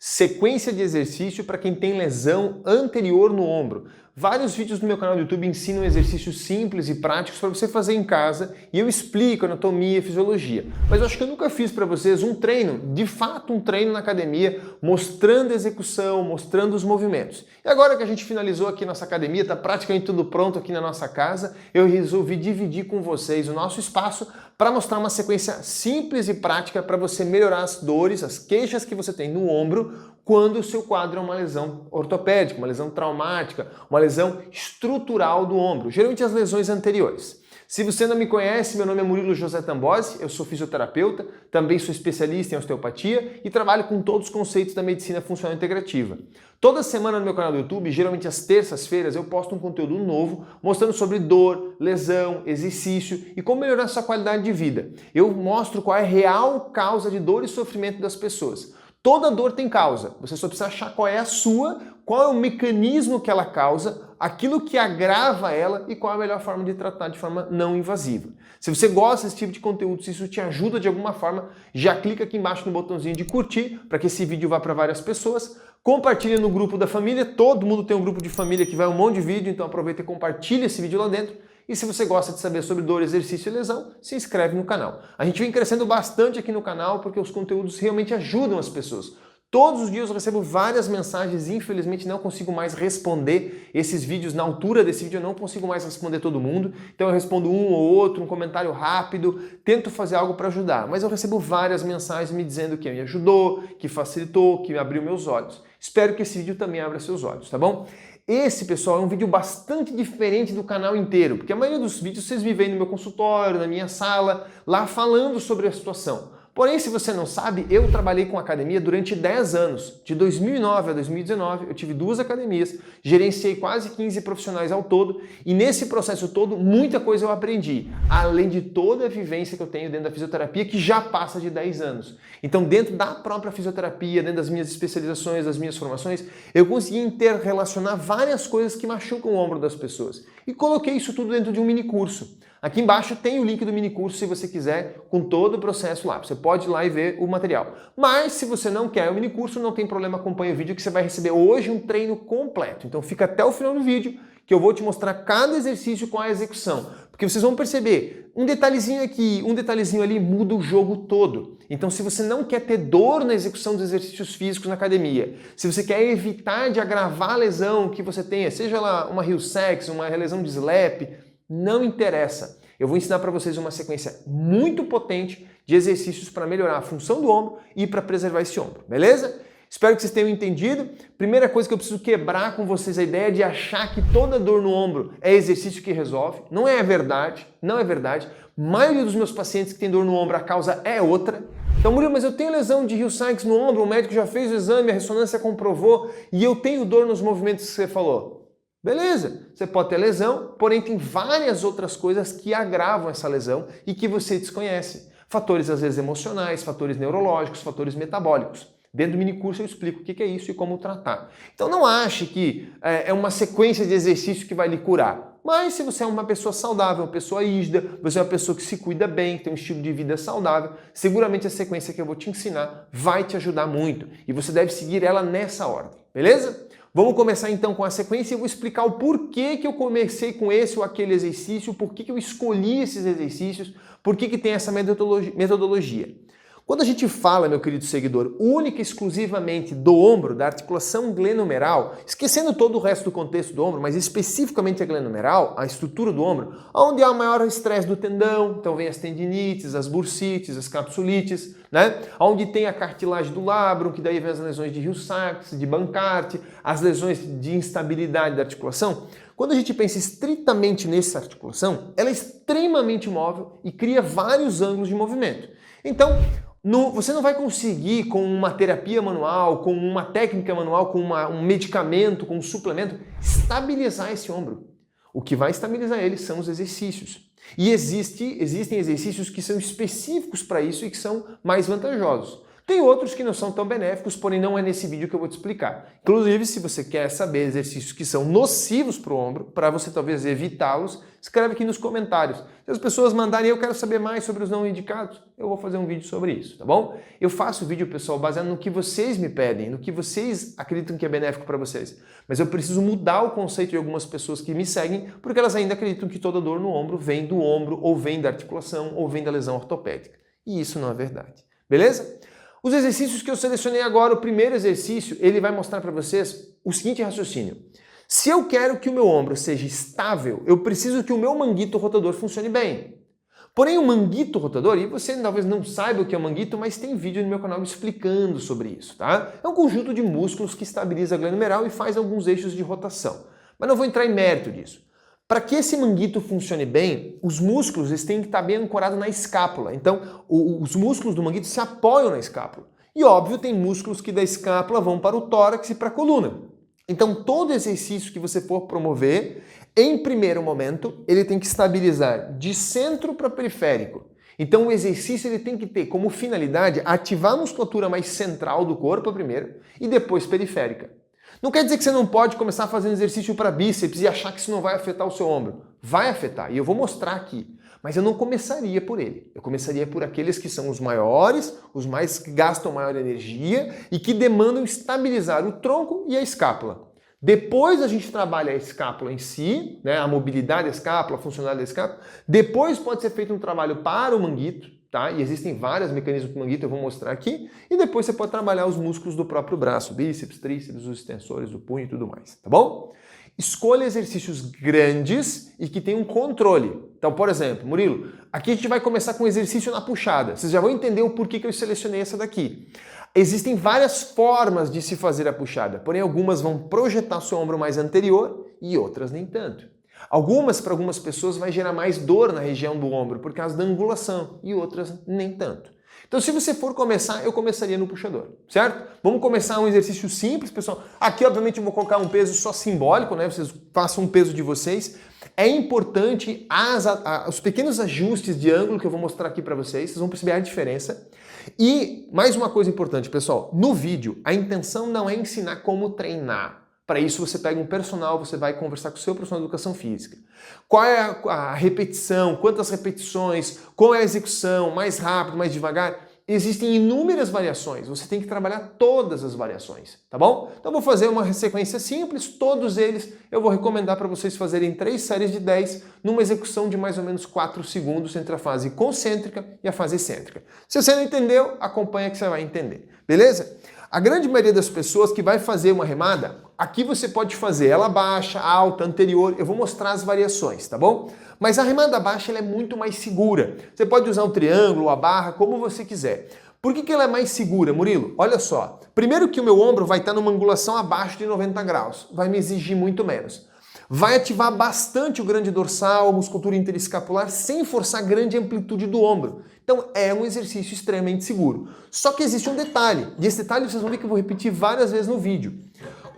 Sequência de exercício para quem tem lesão anterior no ombro. Vários vídeos no meu canal do YouTube ensinam exercícios simples e práticos para você fazer em casa e eu explico anatomia e fisiologia. Mas eu acho que eu nunca fiz para vocês um treino, de fato um treino na academia, mostrando a execução, mostrando os movimentos. E agora que a gente finalizou aqui nossa academia, está praticamente tudo pronto aqui na nossa casa, eu resolvi dividir com vocês o nosso espaço para mostrar uma sequência simples e prática para você melhorar as dores, as queixas que você tem no ombro quando o seu quadro é uma lesão ortopédica, uma lesão traumática, uma lesão estrutural do ombro, geralmente as lesões anteriores. Se você não me conhece, meu nome é Murilo José Tambosi, eu sou fisioterapeuta, também sou especialista em osteopatia e trabalho com todos os conceitos da medicina funcional integrativa. Toda semana no meu canal do YouTube, geralmente às terças-feiras, eu posto um conteúdo novo mostrando sobre dor, lesão, exercício e como melhorar sua qualidade de vida. Eu mostro qual é a real causa de dor e sofrimento das pessoas. Toda dor tem causa, você só precisa achar qual é a sua, qual é o mecanismo que ela causa, aquilo que agrava ela e qual é a melhor forma de tratar de forma não invasiva. Se você gosta desse tipo de conteúdo, se isso te ajuda de alguma forma, já clica aqui embaixo no botãozinho de curtir para que esse vídeo vá para várias pessoas. Compartilha no grupo da família, todo mundo tem um grupo de família que vai um monte de vídeo, então aproveita e compartilha esse vídeo lá dentro. E se você gosta de saber sobre dor, exercício e lesão, se inscreve no canal. A gente vem crescendo bastante aqui no canal porque os conteúdos realmente ajudam as pessoas. Todos os dias eu recebo várias mensagens, infelizmente não consigo mais responder esses vídeos. Na altura desse vídeo eu não consigo mais responder todo mundo, então eu respondo um ou outro, um comentário rápido, tento fazer algo para ajudar. Mas eu recebo várias mensagens me dizendo que me ajudou, que facilitou, que abriu meus olhos. Espero que esse vídeo também abra seus olhos, tá bom? Esse, pessoal, é um vídeo bastante diferente do canal inteiro, porque a maioria dos vídeos vocês me veem no meu consultório, na minha sala, lá falando sobre a situação. Porém, se você não sabe, eu trabalhei com academia durante 10 anos. De 2009 a 2019, eu tive 2 academias, gerenciei quase 15 profissionais ao todo e nesse processo todo, muita coisa eu aprendi, além de toda a vivência que eu tenho dentro da fisioterapia, que já passa de 10 anos. Então, dentro da própria fisioterapia, dentro das minhas especializações, das minhas formações, eu consegui interrelacionar várias coisas que machucam o ombro das pessoas. E coloquei isso tudo dentro de um mini curso. Aqui embaixo tem o link do mini curso se você quiser, com todo o processo lá. Você pode ir lá e ver o material. Mas se você não quer o mini curso, não tem problema, acompanha o vídeo que você vai receber hoje um treino completo. Então fica até o final do vídeo que eu vou te mostrar cada exercício com a execução. Porque vocês vão perceber, um detalhezinho aqui, um detalhezinho ali muda o jogo todo. Então se você não quer ter dor na execução dos exercícios físicos na academia, se você quer evitar de agravar a lesão que você tenha, seja lá uma heel sex, uma lesão de slap, não interessa. Eu vou ensinar para vocês uma sequência muito potente de exercícios para melhorar a função do ombro e para preservar esse ombro, beleza? Espero que vocês tenham entendido. Primeira coisa que eu preciso quebrar com vocês, a ideia de achar que toda dor no ombro é exercício que resolve. Não é verdade, não é verdade. A maioria dos meus pacientes que tem dor no ombro, a causa é outra. Então, Murilo, mas eu tenho lesão de heel sex no ombro, o médico já fez o exame, a ressonância comprovou e eu tenho dor nos movimentos que você falou. Beleza, você pode ter lesão, porém tem várias outras coisas que agravam essa lesão e que você desconhece. Fatores às vezes emocionais, fatores neurológicos, fatores metabólicos. Dentro do minicurso eu explico o que é isso e como tratar. Então não ache que é uma sequência de exercícios que vai lhe curar. Mas se você é uma pessoa saudável, uma pessoa rígida, você é uma pessoa que se cuida bem, que tem um estilo de vida saudável, seguramente a sequência que eu vou te ensinar vai te ajudar muito. E você deve seguir ela nessa ordem, beleza? Vamos começar então com a sequência e eu vou explicar o porquê que eu comecei com esse ou aquele exercício, por que eu escolhi esses exercícios, por que tem essa metodologia. Quando a gente fala, meu querido seguidor, única e exclusivamente do ombro, da articulação glenomeral, esquecendo todo o resto do contexto do ombro, mas especificamente a glenomeral, a estrutura do ombro, onde há maior estresse do tendão, então vem as tendinites, as bursites, as capsulites, né? Onde tem a cartilagem do labrum, que daí vem as lesões de heel sex, de Bankart, as lesões de instabilidade da articulação. Quando a gente pensa estritamente nessa articulação, ela é extremamente móvel e cria vários ângulos de movimento. Então, você não vai conseguir com uma terapia manual, com uma técnica manual, com um medicamento, com um suplemento, estabilizar esse ombro. O que vai estabilizar ele são os exercícios. E existem exercícios que são específicos para isso e que são mais vantajosos. Tem outros que não são tão benéficos, porém não é nesse vídeo que eu vou te explicar. Inclusive, se você quer saber exercícios que são nocivos para o ombro, para você talvez evitá-los, escreve aqui nos comentários. Se as pessoas mandarem, eu quero saber mais sobre os não indicados, eu vou fazer um vídeo sobre isso, tá bom? Eu faço vídeo, pessoal, baseado no que vocês me pedem, no que vocês acreditam que é benéfico para vocês. Mas eu preciso mudar o conceito de algumas pessoas que me seguem, porque elas ainda acreditam que toda dor no ombro vem do ombro, ou vem da articulação, ou vem da lesão ortopédica. E isso não é verdade. Beleza? Os exercícios que eu selecionei agora, o primeiro exercício, ele vai mostrar para vocês o seguinte raciocínio. Se eu quero que o meu ombro seja estável, eu preciso que o meu manguito rotador funcione bem. Porém, o manguito rotador, e você talvez não saiba o que é o manguito, mas tem vídeo no meu canal explicando sobre isso, tá? É um conjunto de músculos que estabiliza a glândula humeral e faz alguns eixos de rotação. Mas não vou entrar em mérito disso. Para que esse manguito funcione bem, os músculos eles têm que estar bem ancorados na escápula. Então, os músculos do manguito se apoiam na escápula. E óbvio, tem músculos que da escápula vão para o tórax e para a coluna. Então, todo exercício que você for promover, em primeiro momento, ele tem que estabilizar de centro para periférico. Então, o exercício ele tem que ter como finalidade ativar a musculatura mais central do corpo primeiro e depois periférica. Não quer dizer que você não pode começar fazendo exercício para bíceps e achar que isso não vai afetar o seu ombro. Vai afetar, e eu vou mostrar aqui. Mas eu não começaria por ele. Eu começaria por aqueles que são os maiores, os mais que gastam maior energia e que demandam estabilizar o tronco e a escápula. Depois a gente trabalha a escápula em si, né, a mobilidade da escápula, a funcionalidade da escápula. Depois pode ser feito um trabalho para o manguito, tá? E existem vários mecanismos do manguito, eu vou mostrar aqui. E depois você pode trabalhar os músculos do próprio braço, bíceps, tríceps, os extensores, o punho e tudo mais, tá bom? Escolha exercícios grandes e que tenham controle. Então, por exemplo, Murilo, aqui a gente vai começar com exercício na puxada. Vocês já vão entender o porquê que eu selecionei essa daqui. Existem várias formas de se fazer a puxada, porém algumas vão projetar seu ombro mais anterior e outras nem tanto. Algumas, para algumas pessoas, vai gerar mais dor na região do ombro por causa da angulação e outras nem tanto. Então, se você for começar, eu começaria no puxador, certo? Vamos começar um exercício simples, pessoal. Aqui, obviamente, eu vou colocar um peso só simbólico, né? Vocês façam um peso de vocês. É importante os pequenos ajustes de ângulo que eu vou mostrar aqui para vocês. Vocês vão perceber a diferença. E mais uma coisa importante, pessoal. No vídeo, a intenção não é ensinar como treinar. Para isso, você pega um personal, você vai conversar com o seu profissional de educação física. Qual é a repetição, quantas repetições, qual é a execução, mais rápido, mais devagar. Existem inúmeras variações, você tem que trabalhar todas as variações, tá bom? Então, eu vou fazer uma sequência simples, todos eles eu vou recomendar para vocês fazerem 3 séries de 10 numa execução de mais ou menos 4 segundos entre a fase concêntrica e a fase excêntrica. Se você não entendeu, acompanha que você vai entender, beleza? A grande maioria das pessoas que vai fazer uma remada, aqui você pode fazer ela baixa, alta, anterior, eu vou mostrar as variações, tá bom? Mas a remada baixa ela é muito mais segura. Você pode usar um triângulo, a barra, como você quiser. Por que ela é mais segura, Murilo? Olha só, primeiro que o meu ombro vai estar numa angulação abaixo de 90 graus, vai me exigir muito menos. Vai ativar bastante o grande dorsal, a musculatura interescapular, sem forçar grande amplitude do ombro. Então é um exercício extremamente seguro. Só que existe um detalhe, e esse detalhe vocês vão ver que eu vou repetir várias vezes no vídeo.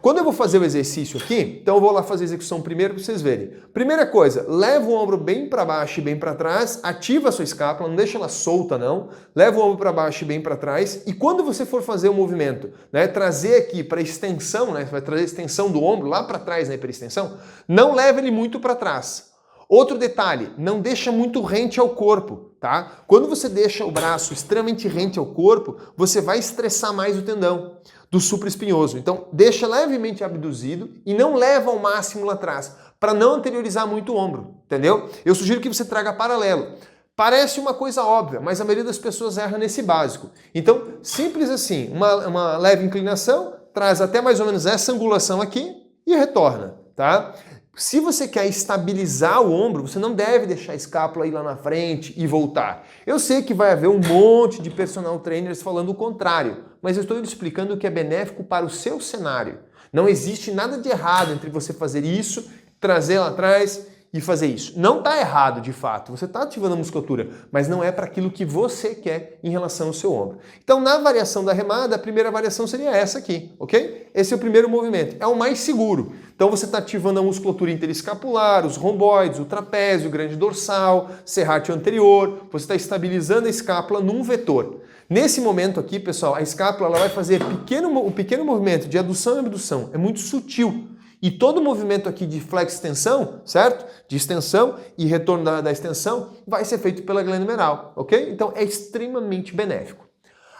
Quando eu vou fazer o exercício aqui, então eu vou lá fazer a execução primeiro para vocês verem. Primeira coisa, leva o ombro bem para baixo e bem para trás, ativa a sua escápula, não deixa ela solta não, leva o ombro para baixo e bem para trás, e quando você for fazer o movimento, né, trazer aqui para extensão, né, vai trazer a extensão do ombro lá para trás na hiperextensão, não leva ele muito para trás. Outro detalhe, não deixa muito rente ao corpo, tá? Quando você deixa o braço extremamente rente ao corpo, você vai estressar mais o tendão do supraespinhoso. Então, deixa levemente abduzido e não leva ao máximo lá atrás, para não anteriorizar muito o ombro, entendeu? Eu sugiro que você traga paralelo. Parece uma coisa óbvia, mas a maioria das pessoas erra nesse básico. Então, simples assim, uma leve inclinação, traz até mais ou menos essa angulação aqui e retorna, tá? Se você quer estabilizar o ombro, você não deve deixar a escápula ir lá na frente e voltar. Eu sei que vai haver um monte de personal trainers falando o contrário, mas eu estou explicando o que é benéfico para o seu cenário. Não existe nada de errado entre você fazer isso, trazer lá atrás e fazer isso. Não está errado de fato, você está ativando a musculatura, mas não é para aquilo que você quer em relação ao seu ombro. Então, na variação da remada, a primeira variação seria essa aqui, ok? Esse é o primeiro movimento, é o mais seguro. Então, você está ativando a musculatura interescapular, os romboides, o trapézio, o grande dorsal, serrátil anterior, você está estabilizando a escápula num vetor. Nesse momento aqui, pessoal, a escápula ela vai fazer um pequeno movimento de adução e abdução. É muito sutil. E todo movimento aqui de flexo-extensão, certo? De extensão e retorno da extensão vai ser feito pela glândula humeral, ok? Então é extremamente benéfico.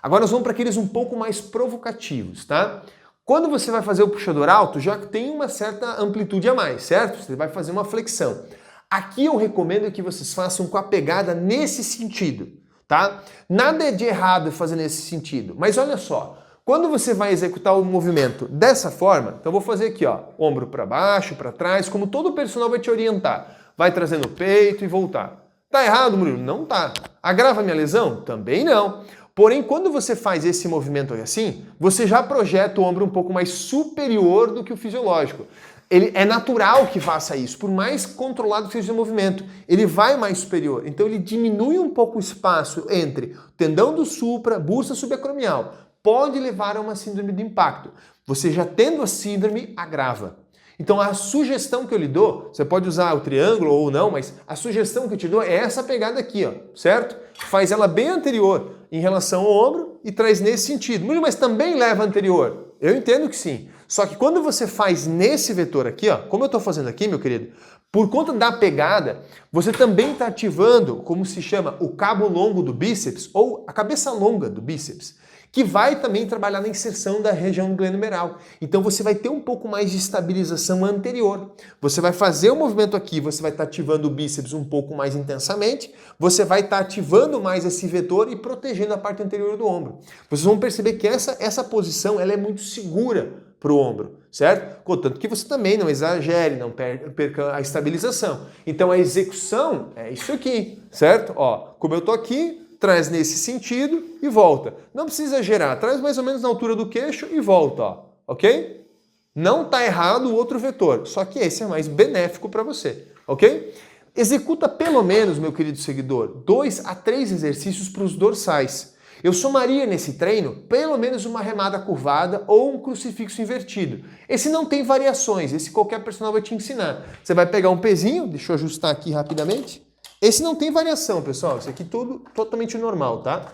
Agora nós vamos para aqueles um pouco mais provocativos, tá? Quando você vai fazer o puxador alto, já tem uma certa amplitude a mais, certo? Você vai fazer uma flexão. Aqui eu recomendo que vocês façam com a pegada nesse sentido, tá? Nada de errado fazer nesse sentido, mas olha só. Quando você vai executar o movimento dessa forma, então eu vou fazer aqui, ó, ombro para baixo, para trás, como todo personal vai te orientar. Vai trazendo o peito e voltar. Tá errado, Murilo? Não tá. Agrava minha lesão? Também não. Porém, quando você faz esse movimento assim, você já projeta o ombro um pouco mais superior do que o fisiológico. Ele é natural que faça isso, por mais controlado que seja o movimento. Ele vai mais superior. Então ele diminui um pouco o espaço entre o tendão do supra, bursa subacromial. Pode levar a uma síndrome de impacto. Você já tendo a síndrome, agrava. Então a sugestão que eu lhe dou, você pode usar o triângulo ou não, mas a sugestão que eu te dou é essa pegada aqui, ó, certo? Faz ela bem anterior em relação ao ombro e traz nesse sentido. Mas também leva anterior. Eu entendo que sim. Só que quando você faz nesse vetor aqui, ó, como eu estou fazendo aqui, meu querido, por conta da pegada, você também está ativando, como se chama, o cabo longo do bíceps ou a cabeça longa do bíceps, que vai também trabalhar na inserção da região glenohumeral. Então você vai ter um pouco mais de estabilização anterior. Você vai fazer o movimento aqui, você vai estar ativando o bíceps um pouco mais intensamente, você vai estar ativando mais esse vetor e protegendo a parte anterior do ombro. Vocês vão perceber que essa posição ela é muito segura para o ombro, certo? Contanto que você também não exagere, não perca a estabilização. Então a execução é isso aqui, certo? Ó, como eu tô aqui, traz nesse sentido e volta. Não precisa exagerar, traz mais ou menos na altura do queixo e volta, ó, ok? Não está errado o outro vetor, só que esse é mais benéfico para você, ok? Executa pelo menos, meu querido seguidor, 2 a 3 exercícios para os dorsais. Eu somaria nesse treino pelo menos uma remada curvada ou um crucifixo invertido. Esse não tem variações, esse qualquer personal vai te ensinar. Você vai pegar um pezinho, deixa eu ajustar aqui rapidamente. Esse não tem variação, pessoal. Esse aqui tudo totalmente normal, tá?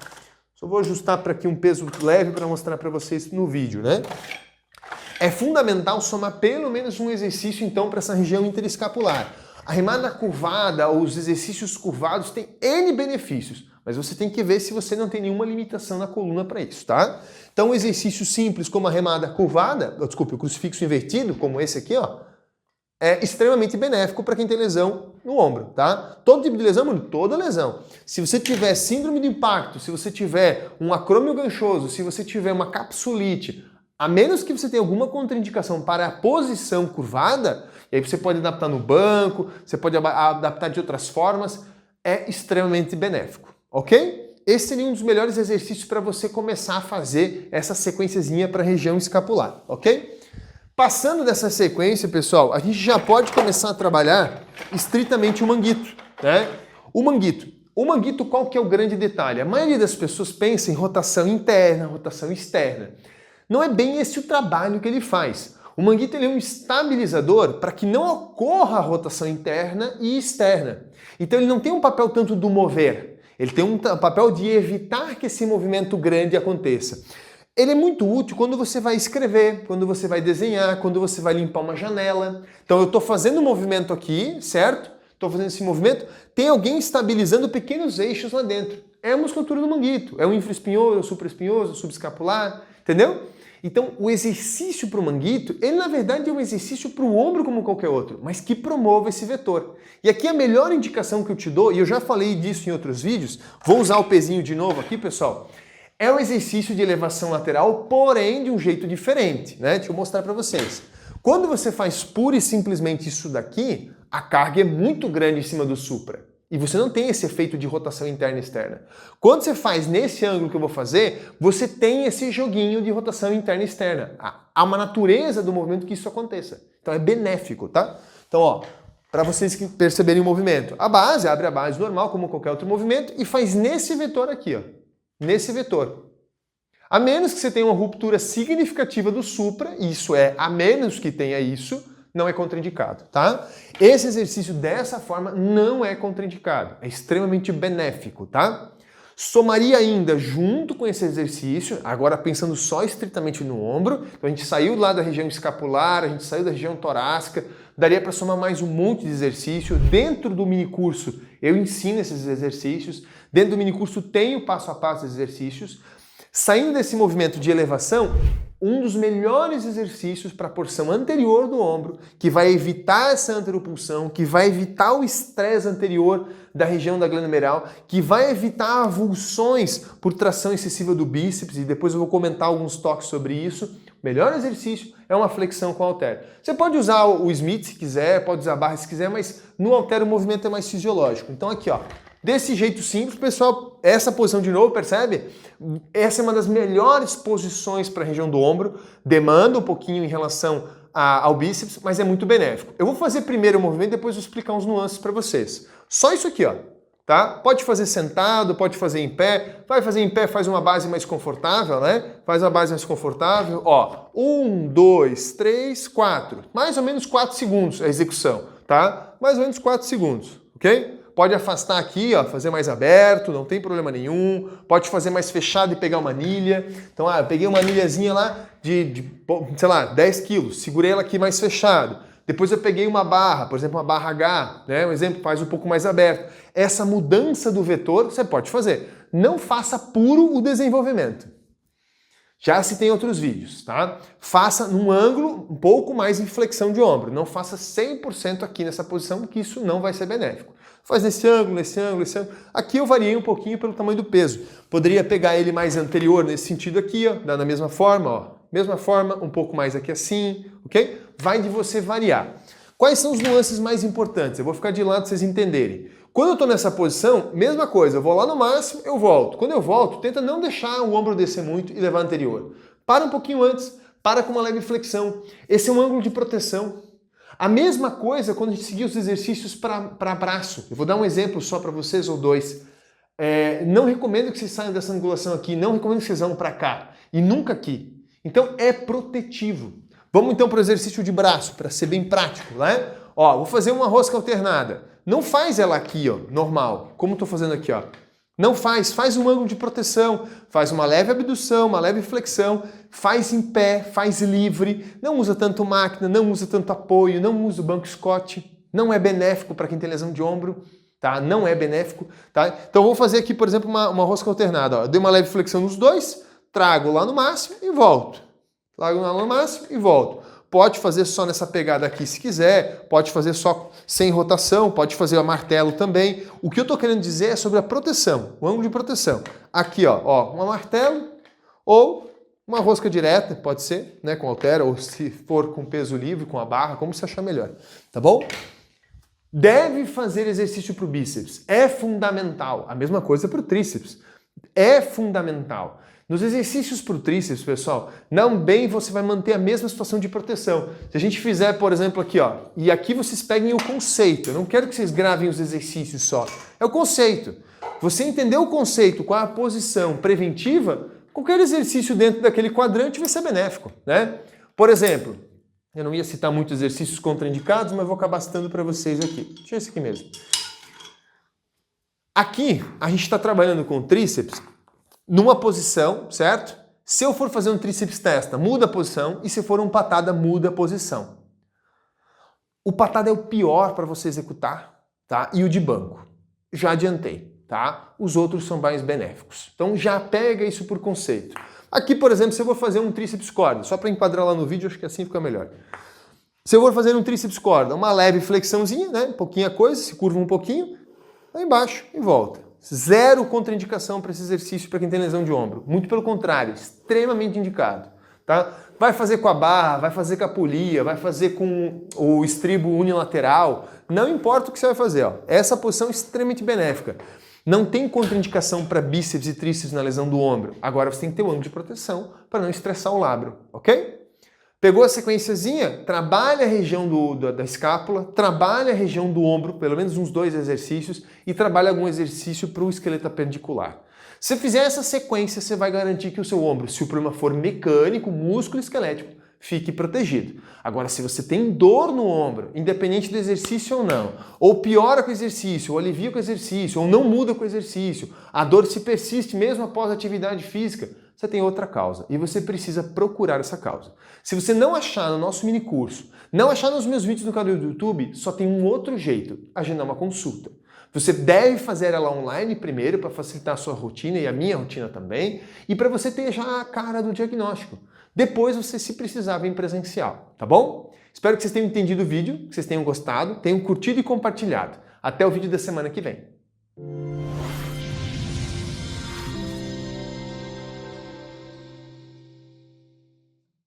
Só vou ajustar para aqui um peso leve para mostrar para vocês no vídeo, né? É fundamental somar pelo menos um exercício, então, para essa região interescapular. A remada curvada ou os exercícios curvados têm N benefícios, mas você tem que ver se você não tem nenhuma limitação na coluna para isso, tá? Então, um exercício simples como a remada curvada, desculpe, o crucifixo invertido, como esse aqui, ó, é extremamente benéfico para quem tem lesão no ombro, tá? Todo tipo de lesão, mano, toda lesão. Se você tiver síndrome de impacto, se você tiver um acrômio ganchoso, se você tiver uma capsulite, a menos que você tenha alguma contraindicação para a posição curvada, e aí você pode adaptar no banco, você pode adaptar de outras formas, é extremamente benéfico, ok? Esse seria um dos melhores exercícios para você começar a fazer essa sequenciazinha para a região escapular, ok? Passando dessa sequência, pessoal, a gente já pode começar a trabalhar estritamente o manguito, né? O manguito, qual que é o grande detalhe? A maioria das pessoas pensa em rotação interna, rotação externa. Não é bem esse o trabalho que ele faz. O manguito ele é um estabilizador para que não ocorra a rotação interna e externa. Então ele não tem um papel tanto do mover, ele tem um papel de evitar que esse movimento grande aconteça. Ele é muito útil quando você vai escrever, quando você vai desenhar, quando você vai limpar uma janela. Então eu estou fazendo um movimento aqui, certo? Estou fazendo esse movimento, tem alguém estabilizando pequenos eixos lá dentro. É a musculatura do manguito, é o infraespinhoso, o supraespinhoso, o subescapular, entendeu? Então o exercício para o manguito, ele na verdade é um exercício para o ombro como qualquer outro, mas que promova esse vetor. E aqui a melhor indicação que eu te dou, e eu já falei disso em outros vídeos, vou usar o pezinho de novo aqui, pessoal, é um exercício de elevação lateral, porém de um jeito diferente, né? Deixa eu mostrar para vocês. Quando você faz pura e simplesmente isso daqui, a carga é muito grande em cima do supra. E você não tem esse efeito de rotação interna e externa. Quando você faz nesse ângulo que eu vou fazer, você tem esse joguinho de rotação interna e externa. Há uma natureza do movimento que isso aconteça. Então é benéfico, tá? Então, ó, para vocês que perceberem o movimento. A base, abre a base normal, como qualquer outro movimento, e faz nesse vetor aqui, ó. Nesse vetor. A menos que você tenha uma ruptura significativa do supra, isso é, a menos que tenha isso, não é contraindicado, tá? Esse exercício dessa forma não é contraindicado, é extremamente benéfico, tá? Somaria ainda, junto com esse exercício, agora pensando só estritamente no ombro, então a gente saiu lá da região escapular, a gente saiu da região torácica, daria para somar mais um monte de exercício. Dentro do minicurso eu ensino esses exercícios, dentro do minicurso tem o passo a passo desses exercícios. Saindo desse movimento de elevação, um dos melhores exercícios para a porção anterior do ombro, que vai evitar essa anteropulsão, que vai evitar o estresse anterior da região da glândula humeral, que vai evitar avulsões por tração excessiva do bíceps, e depois eu vou comentar alguns toques sobre isso. O melhor exercício é uma flexão com halter. Você pode usar o Smith se quiser, pode usar a barra se quiser, mas no halter o movimento é mais fisiológico. Então aqui, ó, desse jeito simples, pessoal, essa posição de novo, percebe? Essa é uma das melhores posições para a região do ombro, demanda um pouquinho em relação ao bíceps, mas é muito benéfico. Eu vou fazer primeiro o movimento, depois vou explicar uns nuances para vocês. Só isso aqui, ó, tá? Pode fazer sentado, pode fazer em pé. Vai fazer em pé, faz uma base mais confortável, né? Faz uma base mais confortável, ó. 1, 2, 3, 4. Mais ou menos 4 segundos a execução, tá? Mais ou menos 4 segundos, ok? Pode afastar aqui, ó, fazer mais aberto, não tem problema nenhum. Pode fazer mais fechado e pegar uma anilha. Então, eu peguei uma anilhazinha lá sei lá, 10 quilos. Segurei ela aqui mais fechado. Depois eu peguei uma barra, por exemplo, uma barra H, né? Um exemplo, faz um pouco mais aberto. Essa mudança do vetor você pode fazer. Não faça puro o desenvolvimento. Já se tem outros vídeos, tá? Faça num ângulo um pouco mais em flexão de ombro. Não faça 100% aqui nessa posição, que isso não vai ser benéfico. Faz nesse ângulo, nesse ângulo, nesse ângulo. Aqui eu variei um pouquinho pelo tamanho do peso. Poderia pegar ele mais anterior nesse sentido aqui, ó, da mesma forma, ó. Mesma forma, um pouco mais aqui assim, ok? Vai de você variar. Quais são os nuances mais importantes? Eu vou ficar de lado para vocês entenderem. Quando eu estou nessa posição, mesma coisa, eu vou lá no máximo, eu volto. Quando eu volto, tenta não deixar o ombro descer muito e levar anterior. Para um pouquinho antes, para com uma leve flexão. Esse é um ângulo de proteção. A mesma coisa quando a gente seguir os exercícios para braço. Eu vou dar um exemplo só para vocês ou dois. Não recomendo que vocês saiam dessa angulação aqui, não recomendo que vocês vão para cá e nunca aqui. Então é protetivo. Vamos então para o exercício de braço, para ser bem prático, né? Ó, vou fazer uma rosca alternada. Não faz ela aqui, ó, normal, como estou fazendo aqui, ó. Não faz um ângulo de proteção, faz uma leve abdução, uma leve flexão, faz em pé, faz livre, não usa tanto máquina, não usa tanto apoio, não usa o banco Scott, não é benéfico para quem tem lesão de ombro, tá? Não é benéfico, tá? Então eu vou fazer aqui, por exemplo, uma rosca alternada, ó. Eu dei uma leve flexão nos dois, trago lá no máximo e volto. Trago lá no máximo e volto. Pode fazer só nessa pegada aqui se quiser, pode fazer só sem rotação, pode fazer a martelo também. O que eu estou querendo dizer é sobre a proteção, o ângulo de proteção. Aqui, ó, uma martelo ou uma rosca direta, pode ser, né, com halter, ou se for com peso livre, com a barra, como você achar melhor, tá bom? Deve fazer exercício para o bíceps, é fundamental. A mesma coisa para o tríceps, é fundamental. Nos exercícios para o tríceps, pessoal, também você vai manter a mesma situação de proteção. Se a gente fizer, por exemplo, aqui, ó, e aqui vocês peguem o conceito. Eu não quero que vocês gravem os exercícios só. É o conceito. Você entender o conceito com a posição preventiva, qualquer exercício dentro daquele quadrante vai ser benéfico, né? Por exemplo, eu não ia citar muitos exercícios contraindicados, mas vou acabar citando para vocês aqui. Deixa eu esse aqui mesmo. Aqui, a gente está trabalhando com o tríceps numa posição, certo? Se eu for fazer um tríceps testa, muda a posição, e se for um patada, muda a posição. O patada é o pior para você executar, tá? E o de banco. Já adiantei, tá? Os outros são mais benéficos. Então já pega isso por conceito. Aqui, por exemplo, se eu vou fazer um tríceps corda, só para enquadrar lá no vídeo, acho que assim fica melhor. Se eu for fazer um tríceps corda, uma leve flexãozinha, né? Pouquinha coisa, se curva um pouquinho, lá embaixo e volta. Zero contraindicação para esse exercício para quem tem lesão de ombro. Muito pelo contrário, extremamente indicado. Tá? Vai fazer com a barra, vai fazer com a polia, vai fazer com o estribo unilateral. Não importa o que você vai fazer. Ó. Essa posição é extremamente benéfica. Não tem contraindicação para bíceps e tríceps na lesão do ombro. Agora você tem que ter um ângulo de proteção para não estressar o lábio. Ok? Pegou a sequenciazinha? Trabalha a região da escápula, trabalha a região do ombro, pelo menos uns 2 exercícios, e trabalha algum exercício para o esqueleto apendicular. Se fizer essa sequência, você vai garantir que o seu ombro, se o problema for mecânico, músculo esquelético, fique protegido. Agora, se você tem dor no ombro, independente do exercício ou não, ou piora com o exercício, ou alivia com o exercício, ou não muda com o exercício, a dor se persiste mesmo após a atividade física, você tem outra causa e você precisa procurar essa causa. Se você não achar no nosso mini curso, não achar nos meus vídeos no canal do YouTube, só tem um outro jeito, agendar uma consulta. Você deve fazer ela online primeiro para facilitar a sua rotina e a minha rotina também, e para você ter já a cara do diagnóstico. Depois você, se precisar, vem presencial, tá bom? Espero que vocês tenham entendido o vídeo, que vocês tenham gostado, tenham curtido e compartilhado. Até o vídeo da semana que vem.